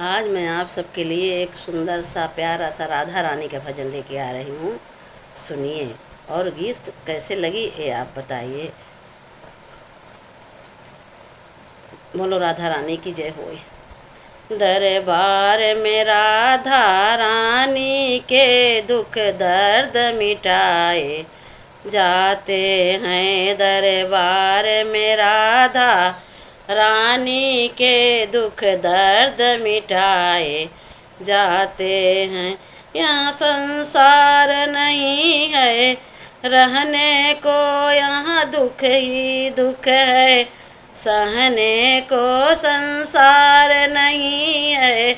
आज मैं आप सबके लिए एक सुंदर सा प्यारा सा राधा रानी का भजन लेके आ रही हूँ। सुनिए और गीत कैसे लगी ये आप बताइए। बोलो राधा रानी की जय होए। दरबार में राधा रानी के दुख दर्द मिटाए जाते हैं। दरबार में राधा रानी के दुख दर्द मिटाए जाते हैं। यहाँ संसार नहीं है रहने को, यहाँ दुख ही दुख है सहने को। संसार नहीं है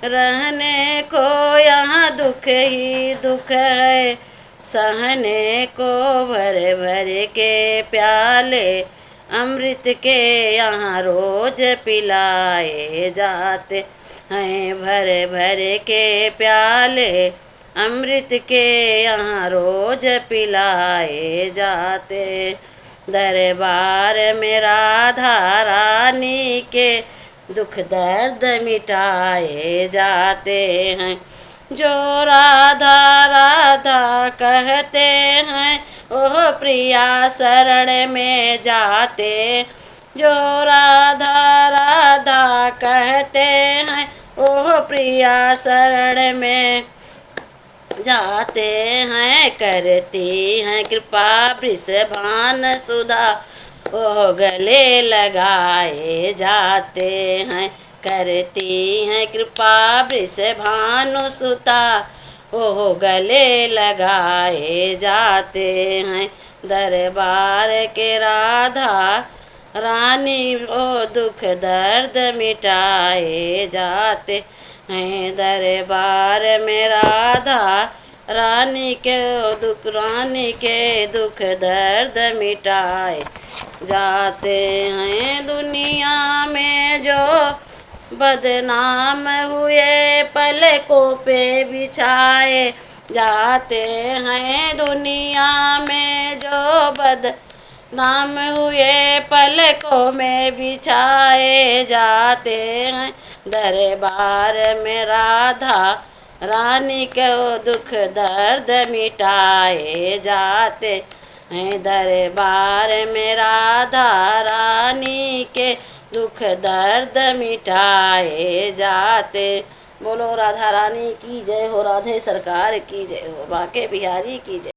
रहने को, यहाँ दुख ही दुख है सहने को। भर भर के प्याले अमृत के यहाँ रोज पिलाए जाते हैं। भर भर के प्याले अमृत के यहाँ रोज पिलाए जाते। दरबार में राधा रानी के दुख दर्द मिटाए जाते हैं। जो राधा राधा कहते हैं ओह प्रिया शरण में जाते। जो राधा राधा कहते हैं ओह प्रिया शरण में जाते हैं। करती हैं कृपा वृषभान सुधा ओह गले लगाए जाते हैं। करती हैं कृपा वृषभानु सुता ओह गले लगाए जाते हैं। दरबार के राधा रानी ओ दुख दर्द मिटाए जाते हैं। दरबार में राधा रानी के दुख दर्द मिटाए जाते हैं। दुनिया में जो बदनाम हुए पलकों पे बिछाए जाते हैं। दुनिया में जो बदनाम हुए पलकों में बिछाए जाते हैं। दरबार में राधा रानी के दुख दर्द मिटाए जाते हैं। दरबार में राधा रानी के दुख दर्द मिटाए जाते। बोलो राधा रानी की जय हो, राधे सरकार की जय हो, बांके बिहारी की जय।